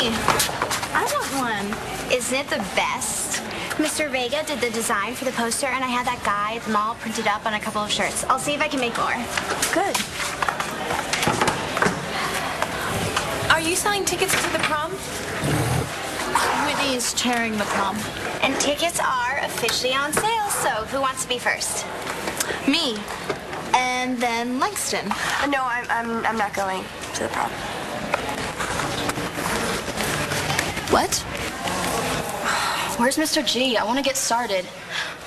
Hey, I want one. Isn't it the best? Mr. Vega did the design for the poster, and I had that guy at the mall printed up on a couple of shirts. I'll see if I can make more. Good. Are you selling tickets to the prom? Whitney is chairing the prom. And tickets are officially on sale, so who wants to be first? Me. And then Langston. No, I'm not going to the prom. What? Where's Mr. G? I want to get started.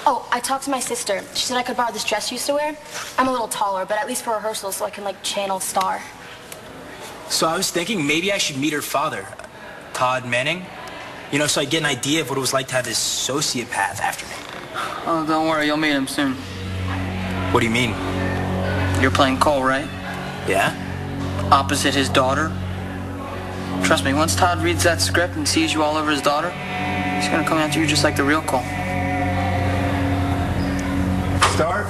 Oh, I talked to my sister. She said I could borrow this dress you used to wear. I'm a little taller, but at least for rehearsal so I can, channel Star. So I was thinking maybe I should meet her father, Todd Manning. You know, so I get an idea of what it was like to have this sociopath after me. Oh, don't worry, you'll meet him soon. What do you mean? You're playing Cole, right? Yeah? Opposite his daughter. Trust me, once Todd reads that script and sees you all over his daughter, he's gonna come after you just like the real Cole. Start.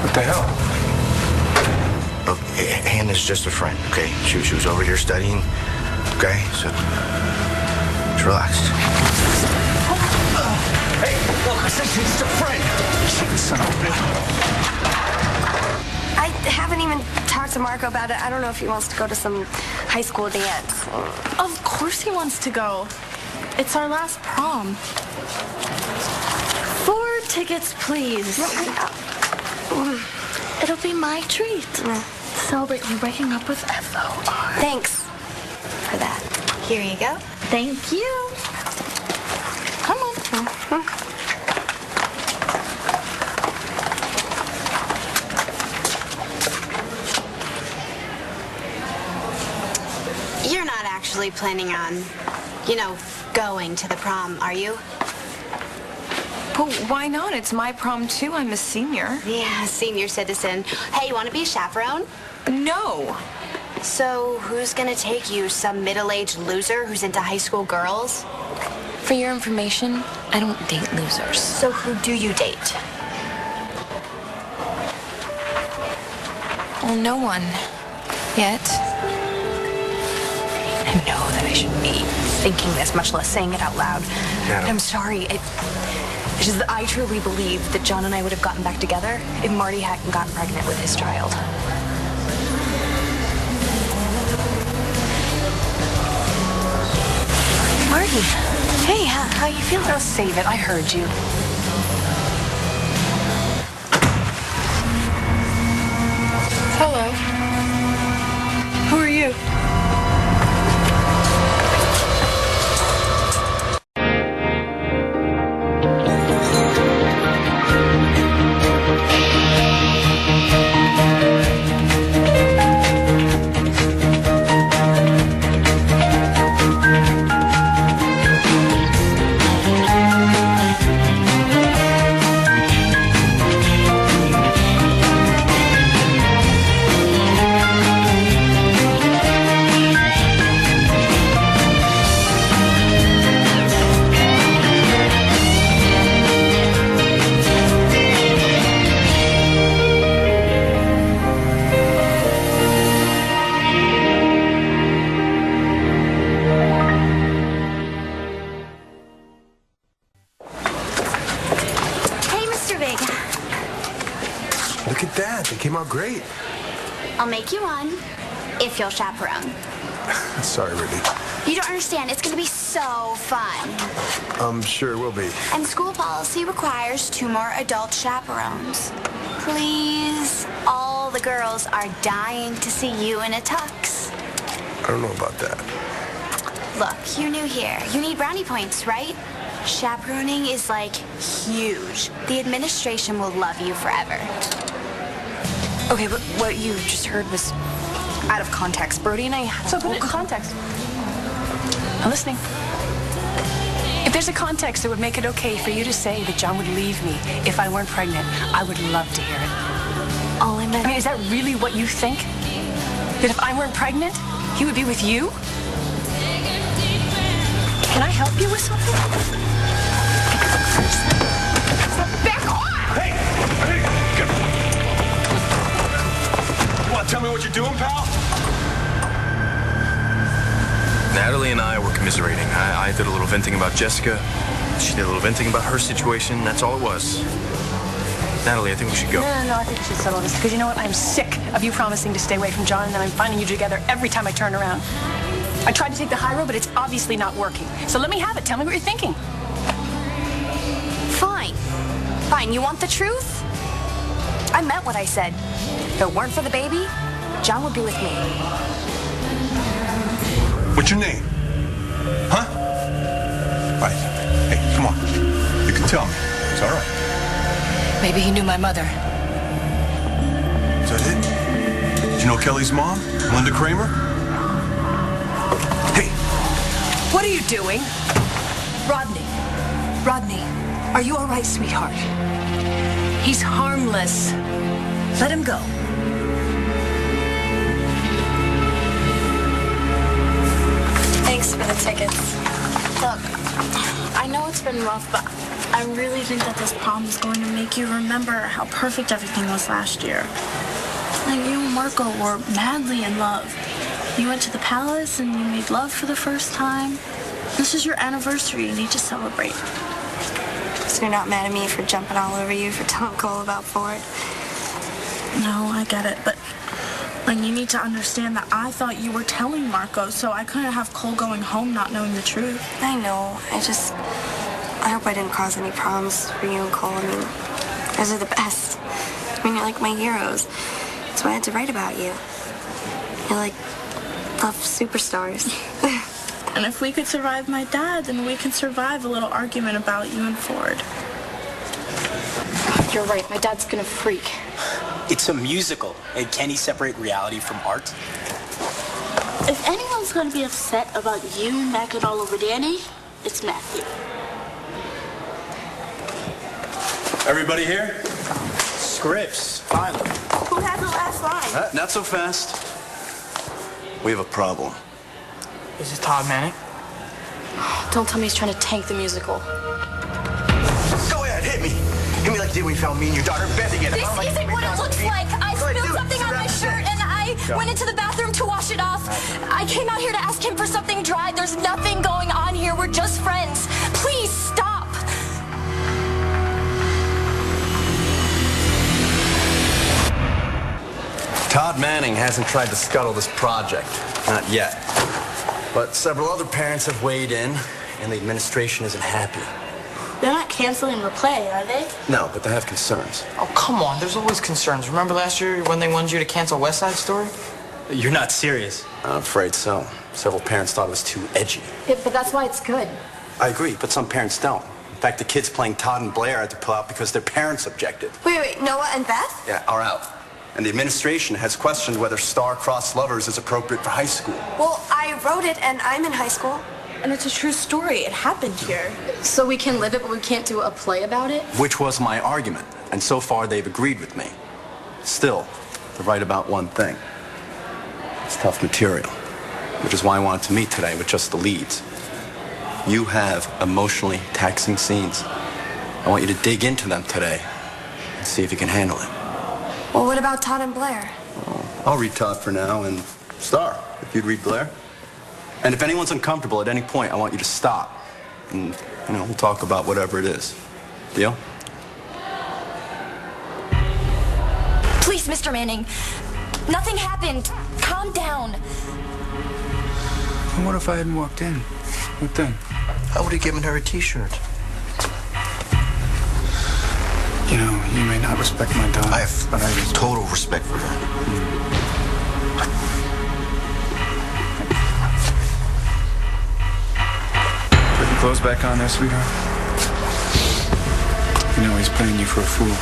What the hell? Oh, Hannah's just a friend, okay? She was over here studying, okay? So, just relax. Hey, look, I said she's just a friend. Shit, son of a bitch. I haven't even talked to Marco about it. I don't know if he wants to go to some high school dance. Of course he wants to go. It's our last prom. 4 tickets, please. It'll be my treat. Celebrate you breaking up with FOR. Thanks for that. Here you go. Thank you. Come on. You're not actually planning on, going to the prom, are you? Well, why not? It's my prom, too. I'm a senior. Yeah, senior citizen. Hey, you want to be a chaperone? No. So who's going to take you? Some middle-aged loser who's into high school girls? For your information, I don't date losers. So who do you date? Well, no one. Yet. I know that I shouldn't be thinking this, much less saying it out loud. Yeah. I'm sorry. It's just that I truly believe that John and I would have gotten back together if Marty hadn't gotten pregnant with his child. Marty, hey, how you feeling? Oh, save it. I heard you. Hello. Who are you? Look at that. They came out great. I'll make you one if you'll chaperone. Sorry, Whitney. You don't understand. It's going to be so fun. I'm sure it will be. And school policy requires 2 more adult chaperones. Please, all the girls are dying to see you in a tux. I don't know about that. Look, you're new here. You need brownie points, right? Chaperoning is, huge. The administration will love you forever. Okay, but what you just heard was out of context. Brody and I had So put it in context. I'm listening. If there's a context that would make it okay for you to say that John would leave me if I weren't pregnant, I would love to hear it. all I meant. I mean, is that really what you think? That if I weren't pregnant, he would be with you? Can I help you with something? Back off! Hey! What? tell me what you're doing, pal? Natalie and I were commiserating. I did a little venting about Jessica. She did a little venting about her situation. That's all it was. Natalie, I think we should go. No, I think we should settle this. Because you know what? I'm sick of you promising to stay away from John, and then I'm finding you together every time I turn around. I tried to take the high road, but it's obviously not working. So let me have it. Tell me what you're thinking. Fine. Fine, you want the truth? I meant what I said. If it weren't for the baby, John would be with me. What's your name? Huh? Right. Hey, come on. You can tell me. It's all right. Maybe he knew my mother. Is that it? Did you know Kelly's mom, Linda Kramer? Hey. What are you doing? Rodney, are you all right, sweetheart? He's harmless. Let him go. Thanks for the tickets. Look, I know it's been rough, but I really think that this prom is going to make you remember how perfect everything was last year. Like, you and Marco were madly in love. You went to the palace and you made love for the first time. This is your anniversary. You need to celebrate. So you're not mad at me for jumping all over you for telling Cole about Ford? No, I get it, but like, you need to understand that I thought you were telling Marco, so I couldn't have Cole going home not knowing the truth. I know. I hope I didn't cause any problems for you and Cole. I mean, you guys are the best. I mean, you're like my heroes. That's why I had to write about you. You're like love superstars. And if we could survive my dad, then we can survive a little argument about you and Ford. You're right. My dad's gonna freak. It's a musical. And can he separate reality from art? If anyone's going to be upset about you macking all over Danny, it's Matthew. Everybody here? Scripts, finally. Who has the last line? Not so fast. We have a problem. Is it Todd Manning? Don't tell me he's trying to tank the musical. Go ahead, hit me. Hit me like you did when you found me and your daughter Beth again. This isn't what it looks like. I spilled something on my shirt and I went into the bathroom to wash it off. I came out here to ask him for something dry. There's nothing going on here. We're just friends. Please stop. Todd Manning hasn't tried to scuttle this project. Not yet. But several other parents have weighed in, and the administration isn't happy. They're not canceling the play, are they? No, but they have concerns. Oh, come on. There's always concerns. Remember last year when they wanted you to cancel West Side Story? You're not serious. I'm afraid so. Several parents thought it was too edgy. Yeah, but that's why it's good. I agree, but some parents don't. In fact, the kids playing Todd and Blair had to pull out because their parents objected. Wait, Noah and Beth? Yeah, are out. And the administration has questioned whether star-crossed lovers is appropriate for high school. Well, I wrote it and I'm in high school. And it's a true story. It happened here. So we can live it, but we can't do a play about it? Which was my argument, and so far they've agreed with me. Still, they're right about one thing. It's tough material, which is why I wanted to meet today with just the leads. You have emotionally taxing scenes. I want you to dig into them today and see if you can handle it. Well, what about Todd and Blair? I'll read Todd for now and Star, if you'd read Blair. And if anyone's uncomfortable at any point, I want you to stop. And, we'll talk about whatever it is. Deal? Please, Mr. Manning. Nothing happened. Calm down. What if I hadn't walked in? What then? I would have given her a T-shirt. You may not respect my daughter. I have total respect for her. Put your clothes back on there, sweetheart. He's playing you for a fool.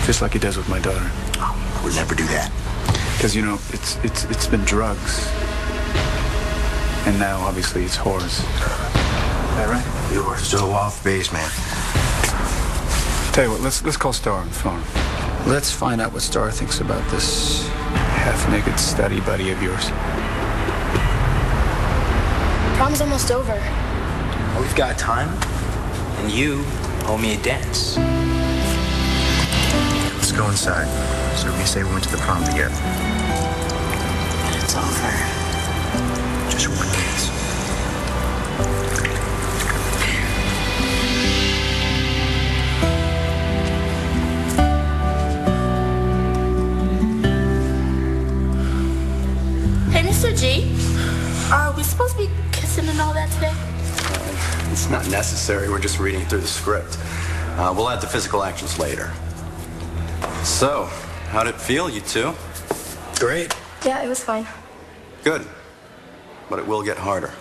Just like he does with my daughter. I would never do that. Because, it's been drugs. And now, obviously, it's whores. Is that right? You are so off base, man. Tell you what, let's call Star on the phone. Let's find out what Star thinks about this half-naked study buddy of yours. Prom's almost over. Well, we've got time, and you owe me a dance. Let's go inside. So we say we went to the prom together. it's over. Just wait. Hey, Mr. G, are we supposed to be kissing and all that today? It's not necessary. We're just reading through the script. We'll add the physical actions later. So, how'd it feel, you two? Great. Yeah, it was fine. Good. But it will get harder.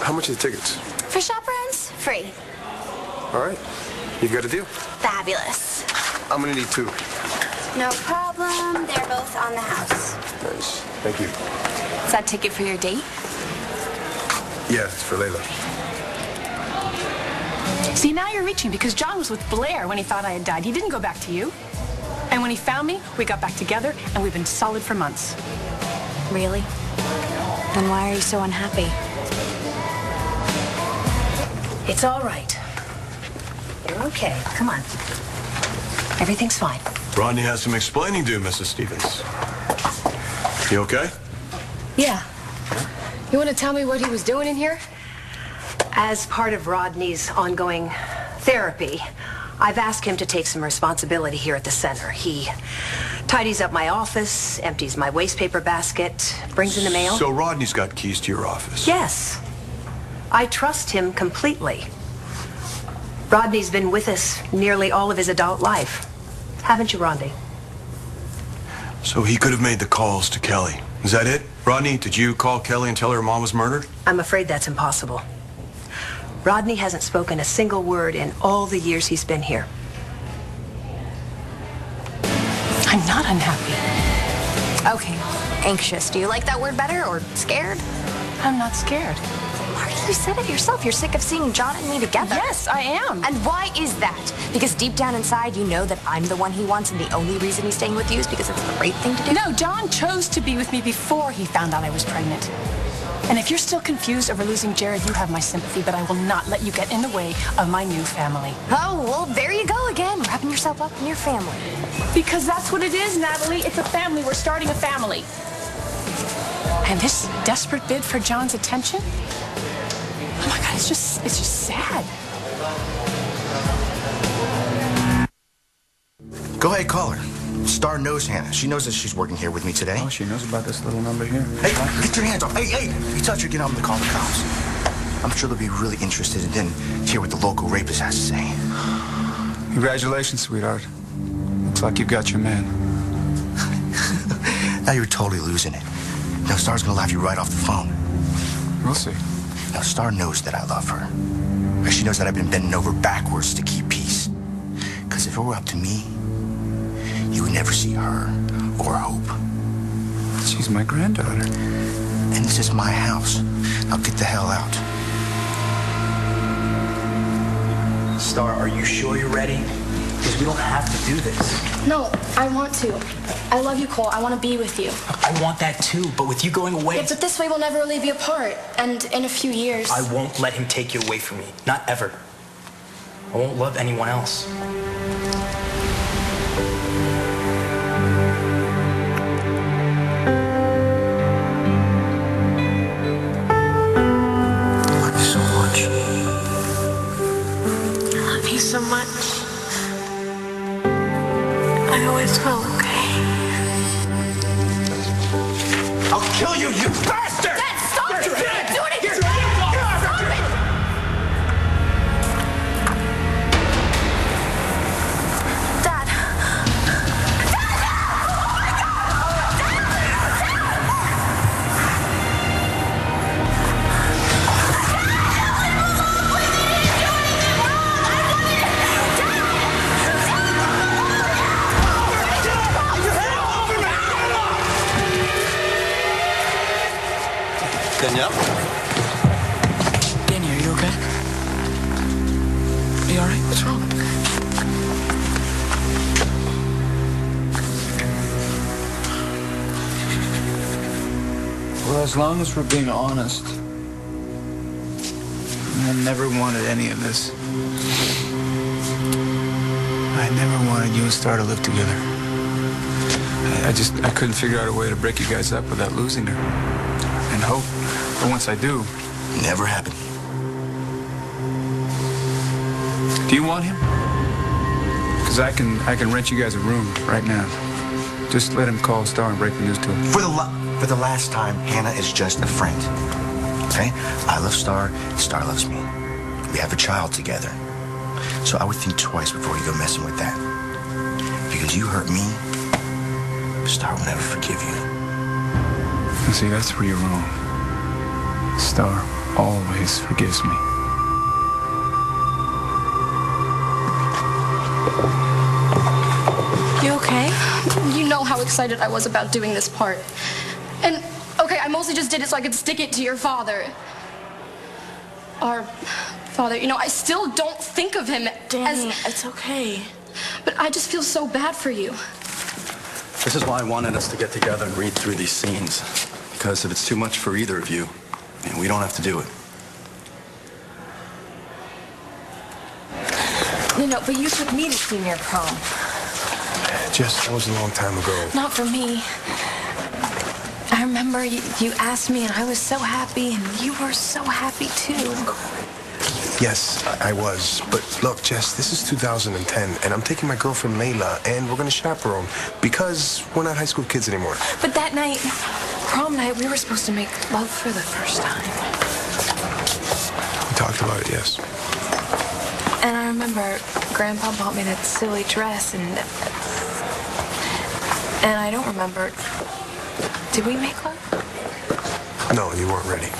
How much are the tickets? For chaperones, free. All right. You've got a deal. Fabulous. I'm gonna need 2. No problem. They're both on the house. Nice. Thank you. Is that ticket for your date? Yeah, it's for Layla. See, now you're reaching because John was with Blair when he thought I had died. He didn't go back to you. And when he found me, we got back together, and we've been solid for months. Really? Then why are you so unhappy? It's all right. You're okay. Come on. Everything's fine. Rodney has some explaining to do, Mrs. Stevens. You okay? Yeah. You want to tell me what he was doing in here? As part of Rodney's ongoing therapy, I've asked him to take some responsibility here at the center. He tidies up my office, empties my wastepaper basket, brings in the mail. So Rodney's got keys to your office? Yes. I trust him completely. Rodney's been with us nearly all of his adult life. Haven't you, Rodney? So he could have made the calls to Kelly. Is that it? Rodney, did you call Kelly and tell her her mom was murdered? I'm afraid that's impossible. Rodney hasn't spoken a single word in all the years he's been here. I'm not unhappy. Okay, anxious. Do you like that word better or scared? I'm not scared. Marty, you said it yourself. You're sick of seeing John and me together. Yes, I am. And why is that? Because deep down inside, you know that I'm the one he wants, and the only reason he's staying with you is because it's the right thing to do? No, John chose to be with me before he found out I was pregnant. And if you're still confused over losing Jared, you have my sympathy, but I will not let you get in the way of my new family. Oh, well, there you go again, wrapping yourself up in your family. Because that's what it is, Natalie. It's a family. We're starting a family. And this desperate bid for John's attention? Oh my God, it's just sad. Go ahead, call her. Star knows Hannah. She knows that she's working here with me today. Oh, she knows about this little number here. Hey, get your hands off. Hey, you touch her, get on to call the cops. I'm sure they'll be really interested in then hear what the local rapist has to say. Congratulations, sweetheart. Looks like you've got your man. Now you're totally losing it. Now Star's gonna laugh you right off the phone. We'll see. Now Star knows that I love her. She knows that I've been bending over backwards to keep peace. Because if it were up to me, you would never see her or Hope. She's my granddaughter. And this is my house. Now get the hell out. Star, are you sure you're ready? Because we don't have to do this. No, I want to. I love you, Cole. I want to be with you. I want that too, but with you going away... Yeah, but this way we'll never really be apart. And in a few years... I won't let him take you away from me. Not ever. I won't love anyone else. So much. I always will, okay? I'll kill you, you bastard! Dad, stop it! Dad! Do it again! Stop it! Dad! Danielle? Danny, are you okay? Are you all right? What's wrong? Well, as long as we're being honest, I never wanted any of this. I never wanted you and Star to live together. I couldn't figure out a way to break you guys up without losing her. And hope. But once I do... Never happened. Do you want him? Because I can rent you guys a room right now. Just let him call Star and break the news to him. For the last time, Hannah is just a friend. Okay? I love Star, Star loves me. We have a child together. So I would think twice before you go messing with that. Because you hurt me, Star will never forgive you. You see, that's where you're wrong. Star always forgives me. You okay? You know how excited I was about doing this part. And, okay, I mostly just did it so I could stick it to your father. Our father, you know, I still don't think of him Danny, it's okay. But I just feel so bad for you. This is why I wanted us to get together and read through these scenes. Because if it's too much for either of you, we don't have to do it. You know, but you took me to senior prom. Jess, that was a long time ago. Not for me. I remember you asked me and I was so happy and you were so happy too. Yes, I was. But look, Jess, this is 2010 and I'm taking my girlfriend Layla and we're going to chaperone because we're not high school kids anymore. But that night, prom night, we were supposed to make love for the first time. We talked about it, yes. And I remember Grandpa bought me that silly dress and I don't remember. Did we make love? No, you weren't ready.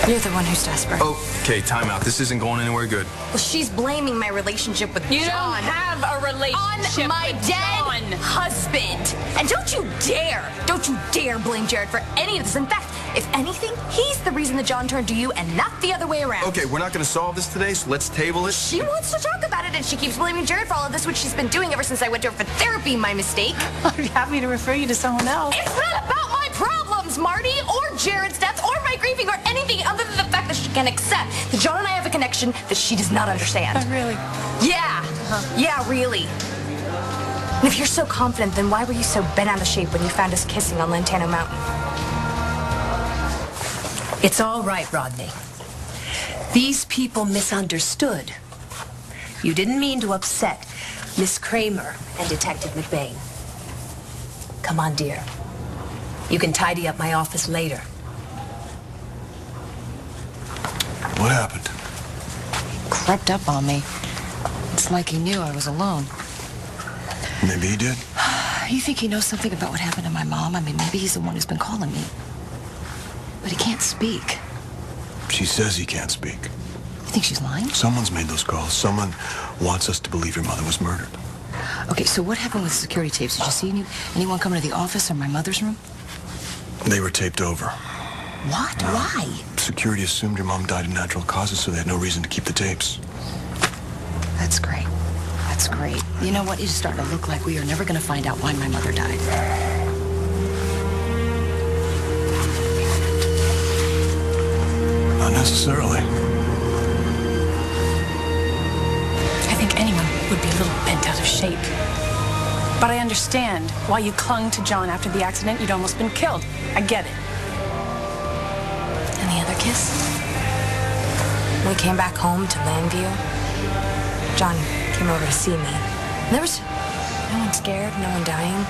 You're the one who's desperate. Okay, time out. This isn't going anywhere good. Well, she's blaming my relationship with John. You don't have a relationship on my with dead John. husband. And don't you dare blame Jared for any of this. In fact, if anything, he's the reason that John turned to you and not the other way around. Okay, we're not going to solve this today, so let's table it. She wants to talk about it, and she keeps blaming Jared for all of this, which she's been doing ever since I went to her for therapy, my mistake. I'd be happy to refer you to someone else. It's not about my problems, Marty, or Jared's death, or my grieving, or anything other than the fact that she can accept that John and I have a connection that she does not understand. Oh, really? Yeah. Yeah, really. And if you're so confident, then why were you so bent out of shape when you found us kissing on Lantano Mountain? It's all right, Rodney. These people misunderstood. You didn't mean to upset Miss Kramer and Detective McBain. Come on, dear. You can tidy up my office later. What happened? Crept up on me. It's like he knew I was alone. Maybe he did. You think he knows something about what happened to my mom? I mean, maybe he's the one who's been calling me. But he can't speak. She says he can't speak. You think she's lying? Someone's made those calls. Someone wants us to believe your mother was murdered. Okay, so what happened with the security tapes? Did you see anyone coming to the office or my mother's room? They were taped over. What? Why? Security assumed your mom died of natural causes, so they had no reason to keep the tapes. That's great. That's great. You know what? It's starting to look like we are never going to find out why my mother died. Not necessarily. I think anyone would be a little bent out of shape. But I understand why you clung to John after the accident. You'd almost been killed. I get it. And the other kiss? When we came back home to Landview, John came over to see me. There was no one scared, no one dying.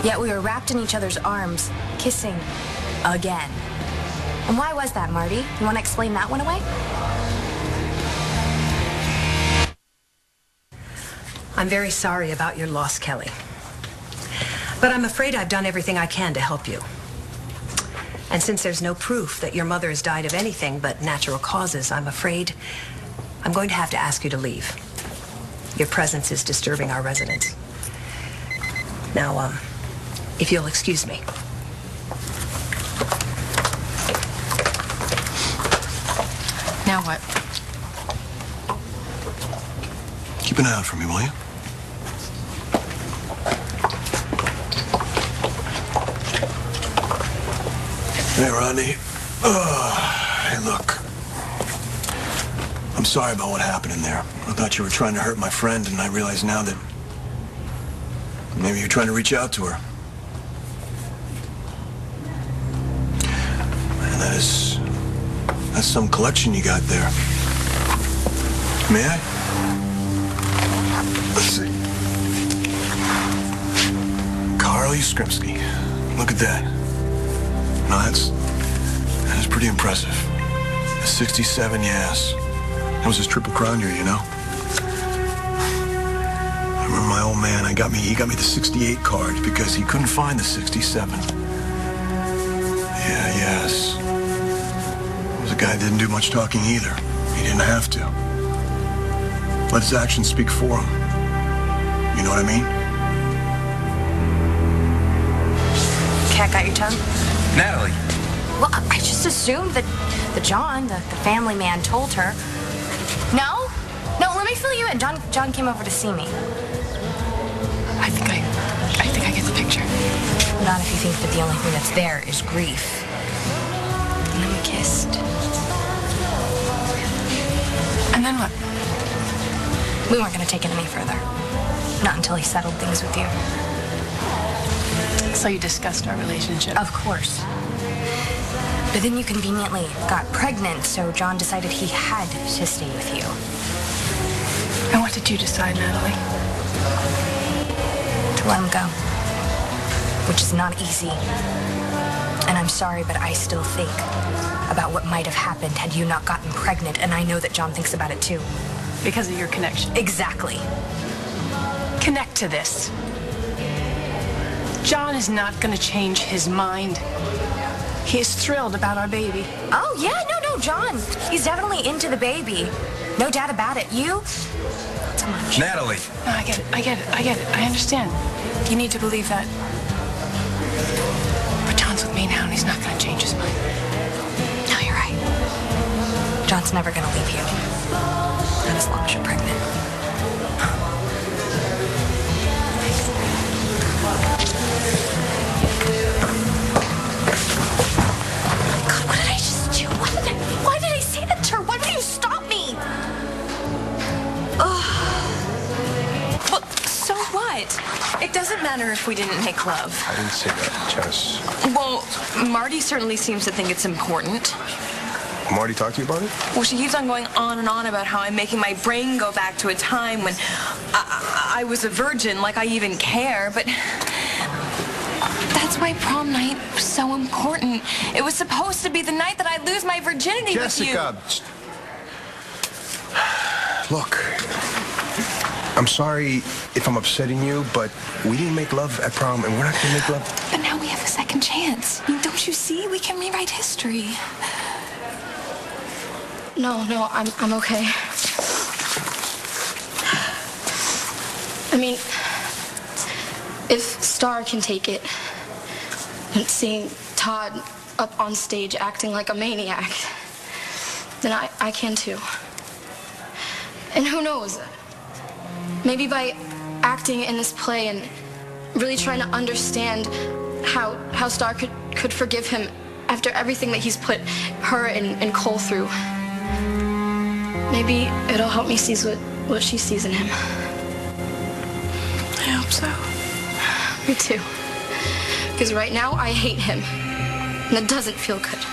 Yet we were wrapped in each other's arms, kissing again. And why was that, Marty? You want to explain that one away? I'm very sorry about your loss, Kelly. But I'm afraid I've done everything I can to help you. And since there's no proof that your mother has died of anything but natural causes, I'm afraid I'm going to have to ask you to leave. Your presence is disturbing our residents. Now, if you'll excuse me. Now what? Keep an eye out for me, will you? Hey, Rodney. Hey, look. I'm sorry about what happened in there. I thought you were trying to hurt my friend, and I realize now that maybe you're trying to reach out to her. And that's some collection you got there. May I? Let's see. Carly Skrimsky. Look at that. No, that is pretty impressive. A 67, yes. That was his triple crown year, you know. I remember my old man, he got me the 68 card because he couldn't find the 67. Yeah, yes. He was a guy that didn't do much talking either. He didn't have to. Let his actions speak for him. You know what I mean? Cat got your tongue? Natalie. Well, I just assumed that John, the family man, told her. No? No, let me fill you in. John came over to see me. I think I get the picture. Not if you think that the only thing that's there is grief. And then we kissed. And then what? We weren't going to take it any further. Not until he settled things with you. So you discussed our relationship? Of course. But then you conveniently got pregnant, so John decided he had to stay with you. And what did you decide, Natalie? To let him go. Which is not easy. And I'm sorry, but I still think about what might have happened had you not gotten pregnant, and I know that John thinks about it too. Because of your connection? Exactly. Connect to this. John is not going to change his mind. He is thrilled about our baby. Oh, yeah, no, John. He's definitely into the baby. No doubt about it. You? Not so much. Natalie. No, I get it. I understand. You need to believe that. But John's with me now, and he's not going to change his mind. No, you're right. John's never going to leave you. Not as long as you're pregnant. God, what did I just do? Why did I say that to her? Why would you stop me? Well, so what? It doesn't matter if we didn't make love. I didn't say that, Jess. Well, Marty certainly seems to think it's important. Marty talked to you about it? Well, she keeps on going on and on about how I'm making my brain go back to a time when I was a virgin, like I even care, but that's why prom night was so important. It was supposed to be the night that I lose my virginity with you. Jessica! Look, I'm sorry if I'm upsetting you, but we didn't make love at prom, and we're not going to make love. But now we have a second chance. I mean, don't you see? We can rewrite history. No, I'm okay. I mean, if Star can take it, and seeing Todd up on stage acting like a maniac, then I can too. And who knows? Maybe by acting in this play and really trying to understand how Star could forgive him after everything that he's put her and Cole through. Maybe it'll help me see what she sees in him. I hope so. Me too. Because right now, I hate him. And it doesn't feel good.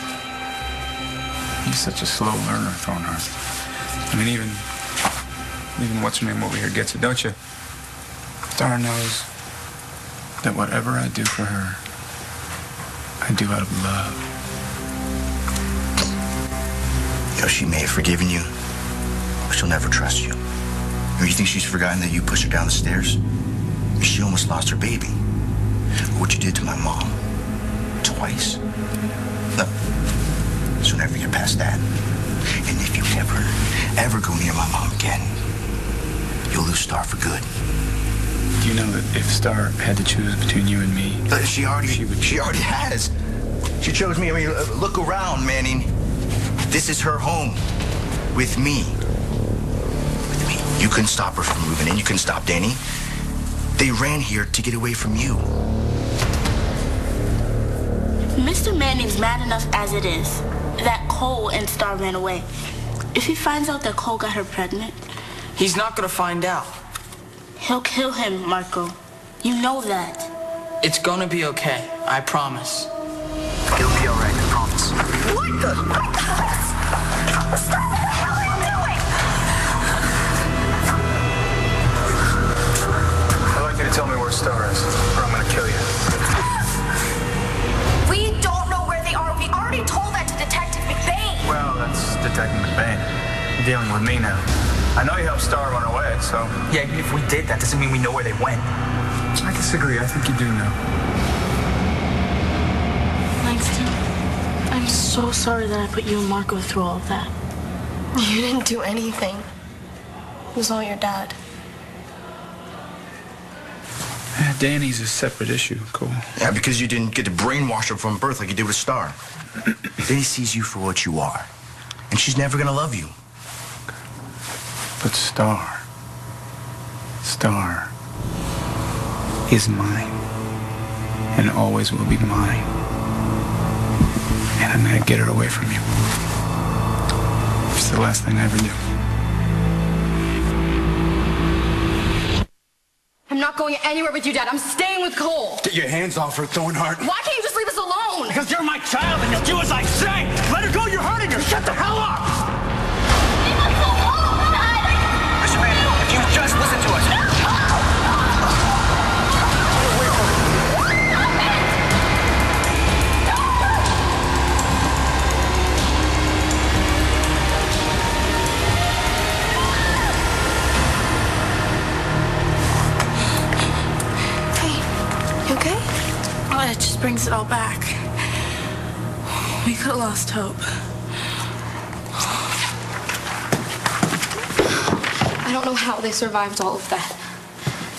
You're such a slow learner, Thornhart. I mean, even what's her name over here gets it, don't you? Star knows that whatever I do for her, I do out of love. You know, she may have forgiven you, but she'll never trust you. Or you think she's forgotten that you pushed her down the stairs? She almost lost her baby. Or what you did to my mom. Twice. No. She'll never get past that. And if you ever go near my mom again, you'll lose Star for good. Do you know that if Star had to choose between you and me, she already has. She chose me. I mean, look around, Manning. This is her home. With me. With me. You couldn't stop her from moving in. You couldn't stop Danny. They ran here to get away from you. Mr. Manning's mad enough as it is that Cole and Star ran away. If he finds out that Cole got her pregnant, He's not gonna find out. he'll kill him, Marco. You know that. It's gonna be okay. I promise. It'll be all right, I promise. What the? Stop! What the hell are you doing? I'd like you to tell me where Star is, or I'm gonna kill you. We don't know where they are. We already told that to Detective McBain. Well, that's Detective McBain. You're dealing with me now. I know you helped Star run away, so... Yeah, even if we did, that doesn't mean we know where they went. I disagree. I think you do know. Langston, I'm so sorry that I put you and Marco through all of that. You didn't do anything. It was all your dad. Danny's a separate issue, Cole. Yeah, because you didn't get to brainwash her from birth like you did with Star. Danny sees you for what you are. And she's never gonna love you. But Star is mine. And always will be mine. And I'm gonna get her away from you. It's the last thing I ever do. I'm not going anywhere with you, Dad. I'm staying with Cole. Get your hands off her, Thornhart. Why can't you just leave us alone? Because you're my child and you'll do as I say. Let her go, you're hurting her. Shut the hell up. Mr. Man, if you just listen to us. It just brings it all back. We could have lost hope. I don't know how they survived all of that.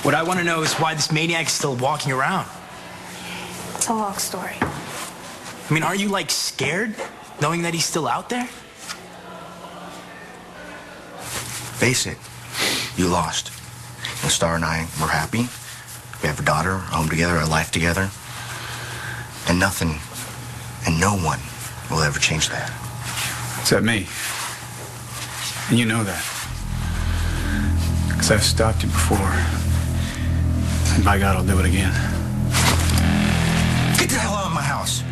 What I want to know is why this maniac's still walking around. It's a long story. I mean, aren't you, like, scared knowing that he's still out there? Face it, you lost. And Star and I were happy. We have a daughter, a home together, a life together. And nothing and no one will ever change that. Except me. And you know that. Because I've stopped you before. And by God, I'll do it again. Get the hell out of my house.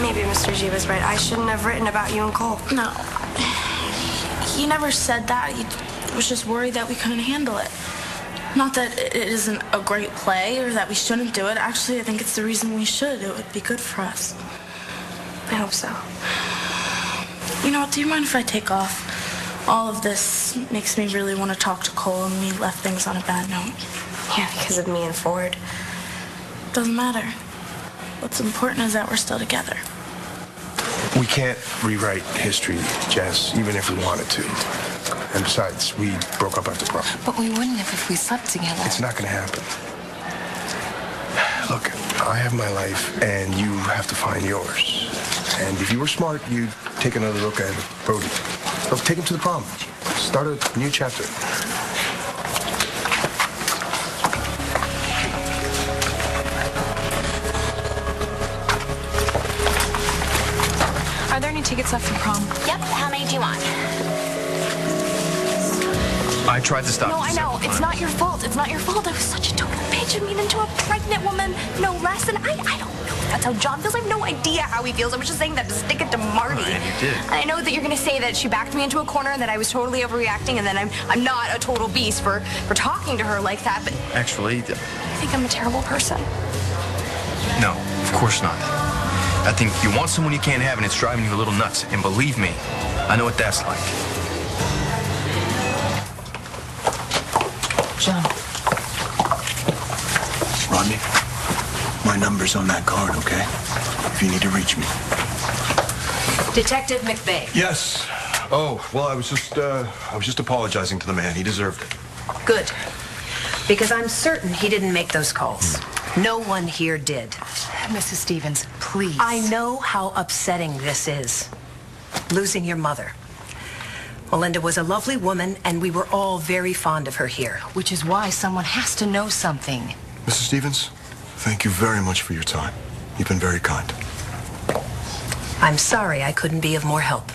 Mr. G was right. I shouldn't have written about you and Cole. No. He never said that. He was just worried that we couldn't handle it. Not that it isn't a great play or that we shouldn't do it. Actually, I think it's the reason we should. It would be good for us. I hope so. You know what? Do you mind if I take off? All of this makes me really want to talk to Cole, and we left things on a bad note. Yeah, because of me and Ford. Doesn't matter. What's important is that we're still together. We can't rewrite history, Jess, even if we wanted to. And besides, we broke up after Prom. But we wouldn't have if we slept together. It's not going to happen. Look, I have my life, and you have to find yours. And if you were smart, you'd take another look at Brody. Look, take him to the Prom. Start a new chapter. Are there any tickets left for Prom? Yep. How many do you want? I tried to stop No, I know. It's not your fault. It's not your fault. I was such a total bitch. I mean, into a pregnant woman, no less. And I don't know if that's how John feels. I have no idea how he feels. I was just saying that to stick it to Marty. And you did. And I know that you're going to say that she backed me into a corner and that I was totally overreacting and that I'm not a total beast for talking to her like that. But Actually, I think I'm a terrible person. no, of course not. I think you want someone you can't have, and it's driving you a little nuts. And believe me, I know what that's like. John. Rodney, my number's on that card, okay? If you need to reach me. Detective McBain. Yes. Oh, well, I was just apologizing to the man. He deserved it. Good. Because I'm certain he didn't make those calls. No one here did. Mrs. Stevens, please. I know how upsetting this is. Losing your mother. Melinda was a lovely woman, and we were all very fond of her here. Which is why someone has to know something. Mrs. Stevens, thank you very much for your time. You've been very kind. I'm sorry I couldn't be of more help.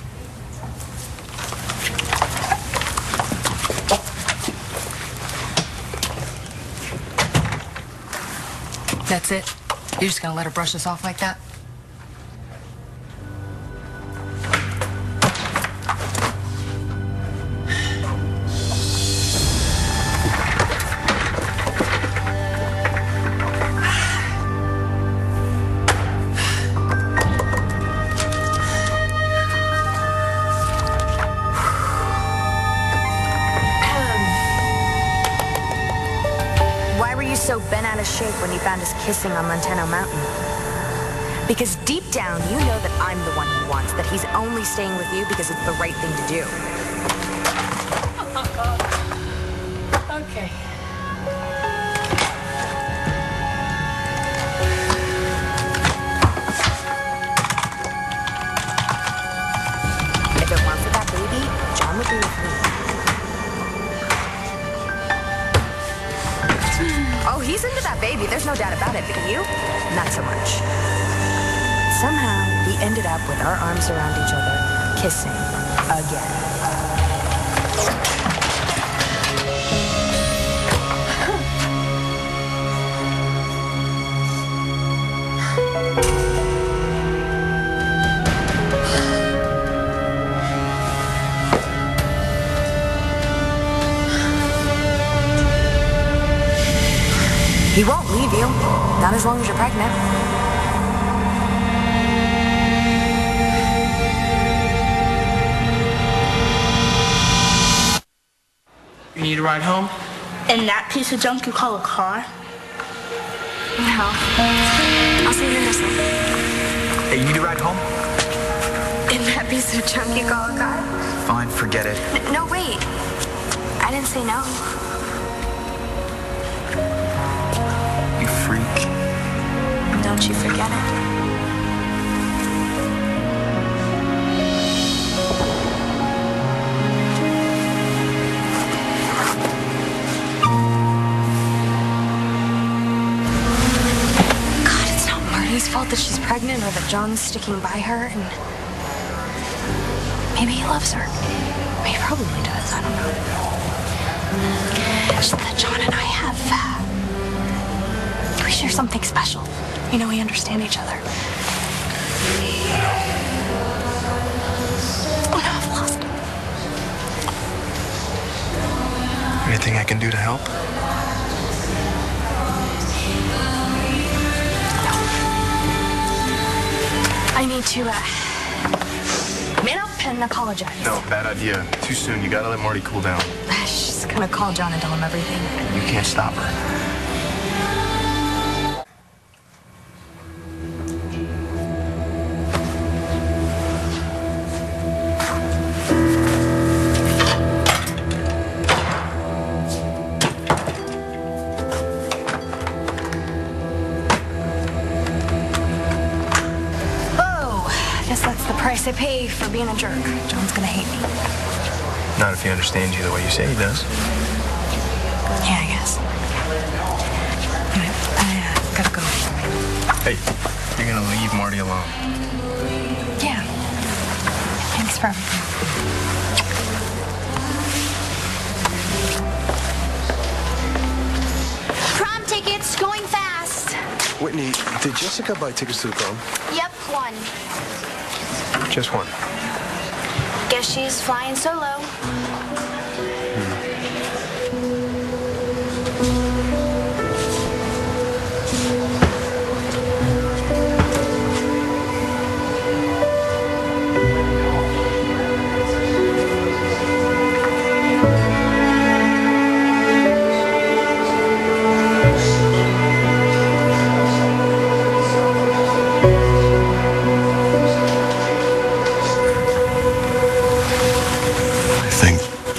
That's it? You're just gonna let her brush us off like that? So bent out of shape when you found us kissing on Montano Mountain. Because deep down, you know that I'm the one he wants, that he's only staying with you because it's the right thing to do. Okay. If it weren't for that baby, John would be with me. Oh, he's into that baby, there's no doubt about it, but you, not so much. Somehow, we ended up with our arms around each other, kissing again. He won't leave you. Not as long as you're pregnant. You need a ride home? In that piece of junk you call a car? No. I'll see you in Rehearsal. Hey, you need a ride home? In that piece of junk you call a car? Fine, forget it. No, wait. I didn't say no. You freak. Don't you forget it. God, it's not Marty's fault that she's pregnant or that John's sticking by her, and maybe he loves her. He probably does, I don't know. Just that John and I have we share something special. You know, we understand each other. Oh, no, I've lost him. Anything I can do to help? I need to, man up and apologize. No, bad idea. Too soon. You gotta let Marty cool down. She's gonna call John and tell him everything. You can't stop her. I pay for being a jerk. John's gonna hate me. Not if he understands you the way you say he does. Yeah, I guess. Anyway, I gotta go. Hey, you're gonna leave Marty alone. Yeah. Thanks for everything. Prom tickets, going fast. Whitney, did Jessica buy tickets to the prom? Yep, one. Just one. Guess she's flying solo.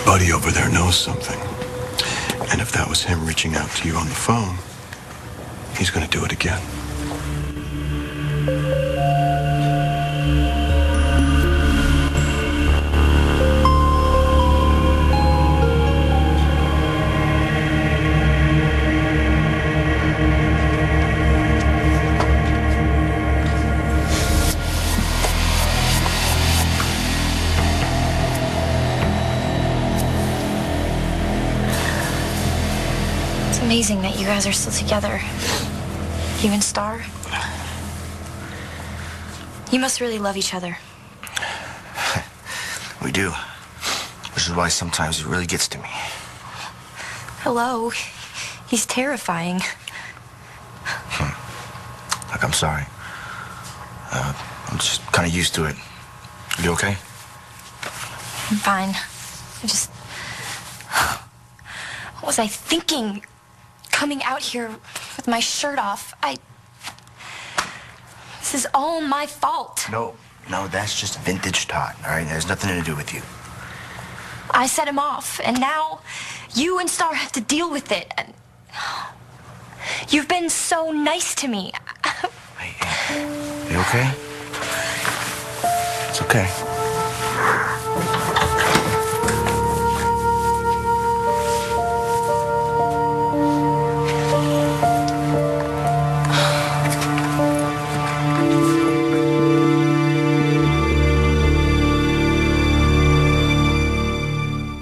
Buddy over there knows something. And if that was him reaching out to you on the phone, he's gonna do it again. It's amazing that you guys are still together. You and Star. You must really love each other. We do. Which is why sometimes it really gets to me. Hello. He's terrifying. Look, I'm sorry. I'm just kind of used to it. You okay? I'm fine. What was I thinking? Coming out here with my shirt off. This is all my fault. No, that's just vintage Todd, all right? It has nothing to do with you. I set him off, and now you and Star have to deal with it. And you've been so nice to me. You okay? It's okay.